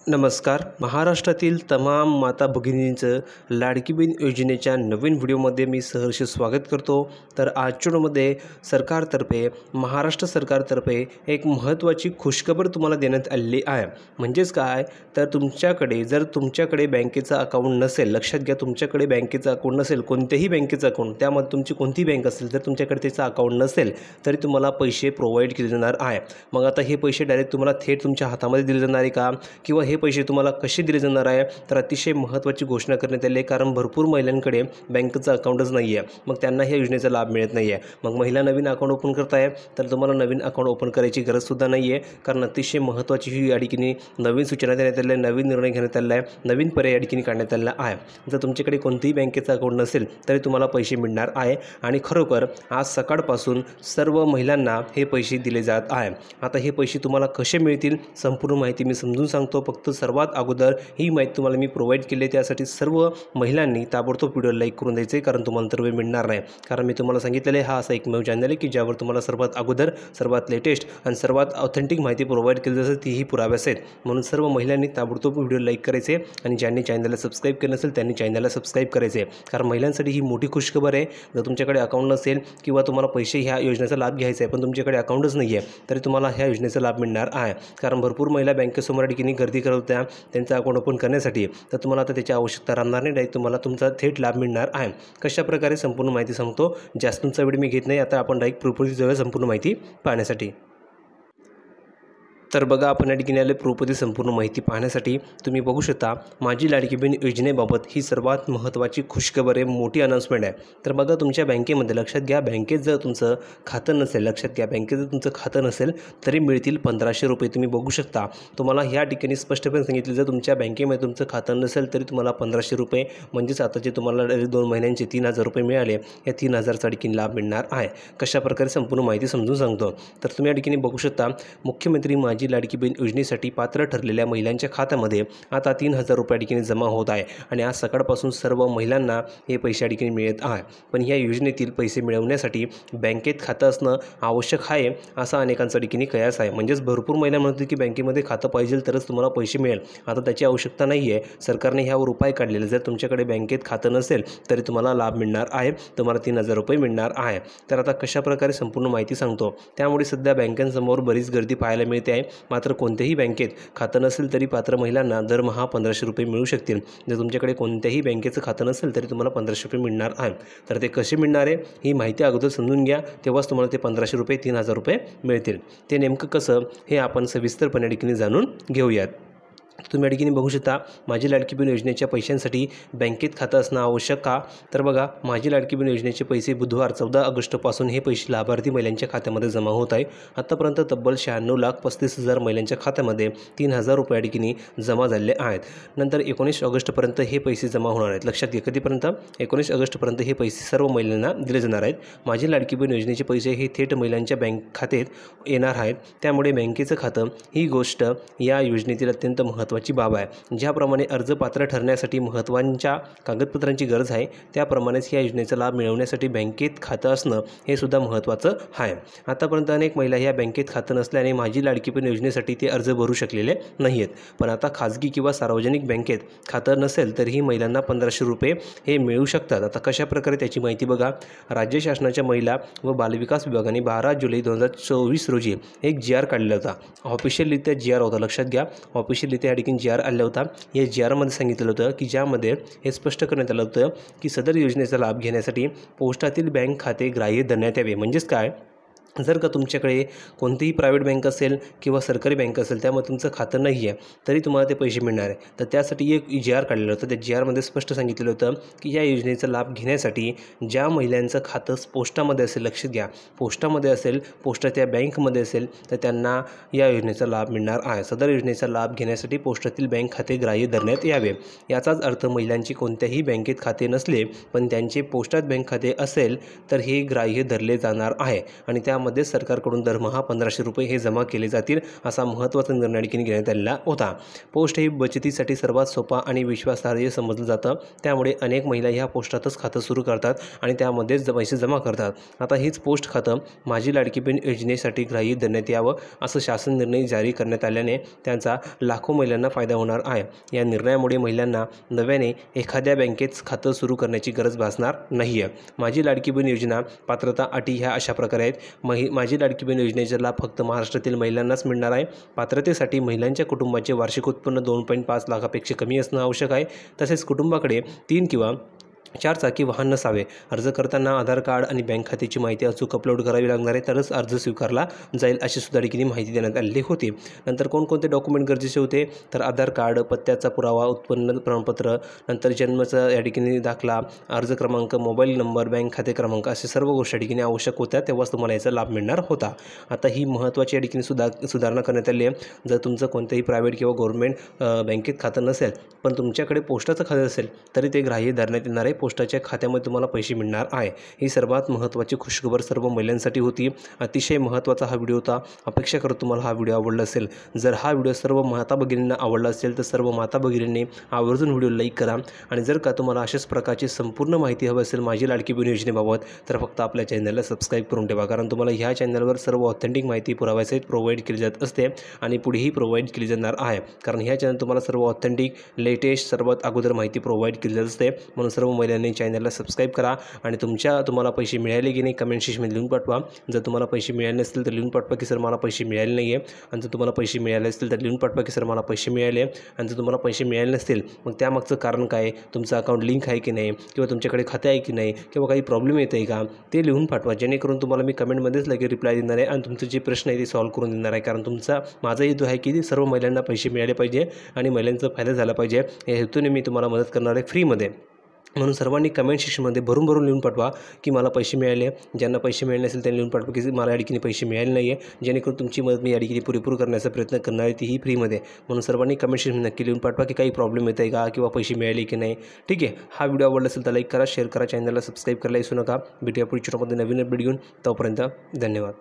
नमस्कार. महाराष्ट्रातील तमाम माता भगिनींचं लाडकी बहीण योजनेच्या नवीन व्हिडिओमध्ये मी सहर्ष स्वागत करतो. तर आजच्या व्हिडिओमध्ये महाराष्ट्र सरकारतर्फे एक महत्त्वाची खुशखबर तुम्हाला देण्यात आलेली आहे. म्हणजेच काय, तर तुमच्याकडे बँकेचं अकाउंट नसेल, लक्षात घ्या, तुमच्याकडे बँकेचं अकाउंट नसेल, कोणत्याही बँकेचं अकाउंट, त्यामध्ये तुमची कोणतीही बँक असेल, तर तुमच्याकडे त्याचं अकाउंट नसेल तरी तुम्हाला पैसे प्रोव्हाइड केले जाणार आहे. मग आता हे पैसे डायरेक्ट तुम्हाला थेट तुमच्या हातामध्ये दिले जाणार आहे का, किंवा हे पैसे तुम्हाला कसे दिले जाणार आहे, तर अतिशय महत्त्वाची घोषणा करण्यात आली आहे. कारण भरपूर महिलांकडे बँकेचं अकाउंटच नाही आहे, मग त्यांना ह्या योजनेचा लाभ मिळत नाही आहे. मग महिला नवीन अकाउंट ओपन करताय तर तुम्हाला नवीन अकाउंट ओपन करायची गरजसुद्धा नाही आहे. कारण अतिशय महत्त्वाची ही या ठिकाणी नवीन सूचना देण्यात आली आहे, नवीन निर्णय घेण्यात आलेला आहे, नवीन पर्याय या ठिकाणी काढण्यात आलेला आहे. जर तुमच्याकडे कोणतेही बँकेचं अकाउंट नसेल तरी तुम्हाला पैसे मिळणार आहे. आणि खरोखर आज सकाळपासून सर्व महिलांना हे पैसे दिले जात आहे. आता हे पैसे तुम्हाला कसे मिळतील, संपूर्ण माहिती मी समजून सांगतो. फक्त सर्वात अगोदर ही माहिती तुम्हाला मी प्रोव्हाइड केली आहे, त्यासाठी सर्व महिलांनी ताबडतोब व्हिडिओ लाईक करून द्यायचे, कारण तुम्हाला तर वेळ मिळणार नाही. कारण मी तुम्हाला सांगितलेलं आहे, हा असा एकमेव चॅनल आहे की ज्यावर तुम्हाला सर्वात अगोदर, सर्वात लेटेस्ट आणि सर्वात ऑथेंटिक माहिती प्रोव्हाइड केली जाते, तीही पुराव्यास आहेत. म्हणून सर्व महिलांनी ताबडतोब व्हिडिओ लाईक करायचे आणि ज्यांनी चॅनलला सबस्क्राईब केलं नसेल त्यांनी चॅनलला सबस्क्राईब करायचे. कारण महिलांसाठी ही मोठी खुशखबर आहे. जर तुमच्याकडे अकाउंट नसेल किंवा तुम्हाला पैसे ह्या योजनेचा लाभ घ्यायचा आहे पण तुमच्याकडे अकाउंटच नाही आहे, तरी तुम्हाला ह्या योजनेचा लाभ मिळणार आहे. कारण भरपूर महिला बँकेसमोर या ठिकाणी गर्दी करत होत्या त्यांचं अकाउंट ओपन करण्यासाठी, तर तुम्हाला आता त्याची आवश्यकता राहणार नाही. डायरेक्ट तुम्हाला तुमचा थेट लाभ मिळणार आहे. कशाप्रकारे संपूर्ण माहिती सांगतो. जास्त तुमचा वेळ मी घेत नाही. आता आपण डायरेक्ट प्रोपोजी जाऊया संपूर्ण माहिती पाहण्यासाठी. तर बघा, आपण या ठिकाणी आले प्रोपोजी संपूर्ण माहिती पाहण्यासाठी. तुम्ही बघू शकता, माझी लाडकी बहीण योजनेबाबत ही सर्वात महत्त्वाची खुशखबर आहे, मोठी अनाउन्समेंट आहे. तर बघा, तुमच्या बँकेमध्ये, लक्षात घ्या, बँकेत जर तुमचं खातं नसेल, लक्षात घ्या, बँकेत जर तुमचं खातं नसेल तरी मिळतील 1500 रुपये. तुम्ही बघू शकता, तुम्हाला ह्या ठिकाणी स्पष्टपणे सांगितलं, जर तुमच्या बँकेमध्ये तुमचं खातं नसेल तरी तुम्हाला 1500 रुपये, म्हणजेच आता जे तुम्हाला 2 महिन्यांचे 3000 रुपये मिळाले, या 3000चा ठिकाणी लाभ मिळणार आहे. कशाप्रकारे संपूर्ण माहिती समजून सांगतो. तर तुम्ही या ठिकाणी बघू शकता, मुख्यमंत्री माझी लाडकी बहीण योजनेसाठी पात्र ठरलेल्या महिलांच्या खात्यामध्ये आता 3000 रुपये ठिकाणी जमा होत आहे. आणि आज सकाळपासून सर्व महिलांना हे पैसे ठिकाणी मिळत आहे. पण या योजनेतील पैसे मिळवण्यासाठी बँकेत खातं असणं आवश्यक आहे, असा अनेकांचा ठिकाणी कयास आहे. म्हणजेच भरपूर महिला म्हणतात की बँकेमध्ये खातं पाहिजे तरच तुम्हाला पैसे मिळेल. आता त्याची आवश्यकता नाही आहे. सरकारने ह्यावर उपाय काढलेला. जर तुमच्याकडे बँकेत खातं नसेल तरी तुम्हाला लाभ मिळणार आहे, तुम्हाला 3000 रुपये मिळणार आहे. तर आता कशाप्रकारे संपूर्ण माहिती सांगतो. त्यामुळे सध्या बँकांसमोर बरीच गर्दी पाहायला मिळते आहे. मात्र कोणत्याही बँकेत खातं नसेल तरी पात्र महिलांना दरमहा 1500 रुपये मिळू शकतील. जर तुमच्याकडे कोणत्याही बँकेचं खातं नसेल तरी तुम्हाला 1500 रुपये मिळणार आहे. तर ते कसे मिळणार आहे ही माहिती अगोदर समजून घ्या, तेव्हाच तुम्हाला ते 1500 रुपये 3000 रुपये मिळतील. ते नेमकं कसं हे आपण सविस्तरपणे ठिकाणी जाणून घेऊयात. तुम्ही या ठिकाणी बघू शकता, माझी लाडकी बहीण योजनेच्या पैशांसाठी बँकेत खातं असणं आवश्यक का. तर बघा, माझी लाडकी बहीण योजनेचे पैसे बुधवार 14 ऑगस्टपासून हे पैसे लाभार्थी महिलांच्या खात्यामध्ये जमा होत आहे. आत्तापर्यंत तब्बल 96,35,000 महिलांच्या खात्यामध्ये 3000 रुपये ठिकाणी जमा झालेले आहेत. नंतर 19 ऑगस्टपर्यंत हे पैसे जमा होणार आहेत. लक्षात घ्या, कधीपर्यंत, 19 ऑगस्टपर्यंत हे पैसे सर्व महिलांना दिले जाणार आहेत. माझी लाडकी बहीण योजनेचे पैसे हे थेट महिलांच्या बँक खात्यात येणार आहेत. त्यामुळे बँकेचं खातं ही गोष्ट या योजनेतील अत्यंत महत्त्वाची बाब आहे. ज्याप्रमाणे अर्ज पात्र ठरण्यासाठी महत्त्वाच्या कागदपत्रांची गरज आहे, त्याप्रमाणेच या योजनेचा लाभ मिळवण्यासाठी बँकेत खातं असणं हे सुद्धा महत्त्वाचं आहे. आतापर्यंत अनेक महिला या बँकेत खातं नसल्याने माझी लाडकी बहीण योजनेसाठी ते अर्ज भरू शकलेले नाही आहेत. पण आता खाजगी किंवा सार्वजनिक बँकेत खातं नसेल तरीही महिलांना 1500 रुपये हे मिळू शकतात. आता कशाप्रकारे त्याची माहिती बघा. राज्य शासनाच्या महिला व बालविकास विभागाने 12 जुलै 2024 रोजी एक GR काढलेला होता. ऑफिशियलरित्या GR होता. लक्षात घ्या, ऑफिशियलरित्या या ठिकाणी GR आला होता. या GRमध्ये सांगितलं होतं की ज्यामध्ये हे स्पष्ट करण्यात आलं होतं की सदर योजनेचा लाभ घेण्यासाठी पोस्टातील बँक खाते ग्राह्य धरण्यात यावे. म्हणजेच काय, जर का तुमच्याकडे कोणतीही प्रायव्हेट बँक असेल किंवा सरकारी बँक असेल, त्यामध्ये तुमचं खातं नाही आहे तरी तुम्हाला ते पैसे मिळणार आहे. तर त्यासाठी एक GR काढलेलं होतं. त्या GRमध्ये स्पष्ट सांगितलेलं होतं की या योजनेचा लाभ घेण्यासाठी ज्या महिलांचं खातं पोस्टामध्ये असेल, लक्षात घ्या, पोस्टामध्ये असेल, पोस्टाच्या बँकमध्ये असेल, तर त्यांना या योजनेचा लाभ मिळणार आहे. सदर योजनेचा लाभ घेण्यासाठी पोस्टातील बँक खाते ग्राह्य धरण्यात यावे. याचाच अर्थ महिलांची कोणत्याही बँकेत खाते नसले पण त्यांचे पोस्टात बँक खाते असेल तर हे ग्राह्य धरले जाणार आहे. आणि त्या त्यामध्ये सरकारकडून दरमहा 1500 रुपये हे जमा केले जातील असा महत्त्वाचा निर्णय घेण्यात आलेला होता. पोस्ट हे बचतीसाठी सर्वात सोपा आणि विश्वासार्ह समजलं जातं. त्यामुळे अनेक महिला ह्या पोस्टातच खातं सुरू करतात आणि त्यामध्येच पैसे जमा करतात. आता हीच पोस्ट खातं माझी लाडकी बहीण योजनेसाठी ग्राह्य धरण्यात यावं असं शासन निर्णय जारी करण्यात आल्याने त्यांचा लाखो महिलांना फायदा होणार आहे. या निर्णयामुळे महिलांना नव्याने एखाद्या बँकेत खातं सुरू करण्याची गरज भासणार नाही आहे. माझी लाडकी बहीण योजना पात्रता अटी ह्या अशा प्रकारे आहेत. माझी लाडकी बहीण योजनेचा लाभ फक्त महाराष्ट्रातील महिलांनाच मिळणार आहे. पात्रतेसाठी महिलांच्या कुटुंबाचे वार्षिक उत्पन्न 2.5 लाखापेक्षा कमी असणं आवश्यक आहे. तसेच कुटुंबाकडे 3 किंवा 4 चाकी वाहन नसावे. अर्ज करताना आधार कार्ड आणि बँक खात्याची माहिती अचूक अपलोड करावी लागणार आहे, तरच अर्ज स्वीकारला जाईल अशी सुद्धा माहिती देण्यात आलेली होती. नंतर कोणकोणते डॉक्युमेंट गरजेचे होते तर आधार कार्ड, पत्त्याचा पुरावा, उत्पन्न प्रमाणपत्र, नंतर जन्माचा या ठिकाणी दाखला, अर्ज क्रमांक, मोबाईल नंबर, बँक खाते क्रमांक अशा सर्व गोष्टी या ठिकाणी आवश्यक होत्या. तेव्हाच तुम्हाला याचा लाभ मिळणार होता. आता ही महत्त्वाची या ठिकाणी सुधारणा करण्यात आली आहे. जर तुमचं कोणत्याही प्रायव्हेट किंवा गव्हर्नमेंट बँकेत खातं नसेल पण तुमच्याकडे पोस्टाचं खातं असेल तरी ते ग्राह्य धरण्यात येणार आहे. पोस्टाच्या खात्यामध्ये तुम्हाला पैसे मिळणार आहे. ही सर्वात महत्त्वाची खुशखबर सर्व महिलांसाठी होती. अतिशय महत्त्वाचा हा व्हिडिओ होता. अपेक्षा करतो तुम्हाला हा व्हिडिओ आवडला असेल. जर हा व्हिडिओ सर्व माता भगिनींना आवडला असेल तर सर्व माता भगिनींनी आवर्जून व्हिडिओ लाईक करा. आणि जर का तुम्हाला अशाच प्रकारची संपूर्ण माहिती हवी असेल माझी लाडकी बहीण योजनेबाबत तर फक्त आपल्या चॅनलला सबस्क्राईब करून ठेवा. कारण तुम्हाला ह्या चॅनलवर सर्व ऑथेंटिक माहिती पुराव्यासहित प्रोव्हाइड केली जात असते आणि पुढेही प्रोव्हाइड केली जाणार आहे. कारण ह्या चॅनल तुम्हाला सर्व ऑथेंटिक लेटेस्ट सर्वात अगोदर माहिती प्रोव्हाइड केली जात असते. म्हणून सर्व महिलांनी चॅनलला सबस्क्राईब करा आणि तुम्हाला पैसे मिळाले की नाही कमेंट सेक्शनमध्ये लिहून पाठवा. जर तुम्हाला पैसे मिळाले नसतील तर लिहून पाठवा की सर मला पैसे मिळाले नाही आहे. आणि जर तुम्हाला पैसे मिळाले असतील तर लिहून पाठवा की सर मला पैसे मिळाले. आणि जर तुम्हाला पैसे मिळाले नसतील मग त्यामागचं कारण काय, तुमचं अकाउंट लिंक आहे की नाही किंवा तुमच्याकडे खाते आहे की नाही किंवा काही प्रॉब्लेम येत आहे का ते लिहून पाठवा. जेणेकरून तुम्हाला मी कमेंटमध्येच लगेच रिप्लाय देणार आहे आणि तुमचं जे प्रश्न आहे ते सॉल्व्ह करून देणार आहे. कारण माझा हेतू आहे की सर्व महिलांना पैसे मिळाले पाहिजे आणि महिलांचा फायदा झाला पाहिजे. या हेतूने मी तुम्हाला मदत करणार आहे फ्रीमध्ये. म्हणून सर्वांनी कमेंट सेक्शनमध्ये भरून लिहून पाठवा की मला पैसे मिळाले. ज्यांना पैसे मिळाले नसेल त्यांनी लिहून पाठवा की मला या ठिकाणी पैसे मिळाले नाही आहे. जेणेकरून तुमची मदत मी या ठिकाणी पुरेपूर करण्याचा प्रयत्न करणार आहे, तीही फ्रीमध्ये. म्हणून सर्वांनी कमेंट सेक्शनमध्ये नक्की लिहून पाठवा की काही प्रॉब्लेम येत आहे का किंवा पैसे मिळाले की नाही. ठीक आहे. हा व्हिडिओ आवडला असेल तर लाईक करा, शेअर करा, चॅनलला सबस्क्राईब करायला विसरू नका. भेटूया पुढच्या व्हिडिओमध्ये नवीन अपडेट घेऊन. तोपर्यंत धन्यवाद.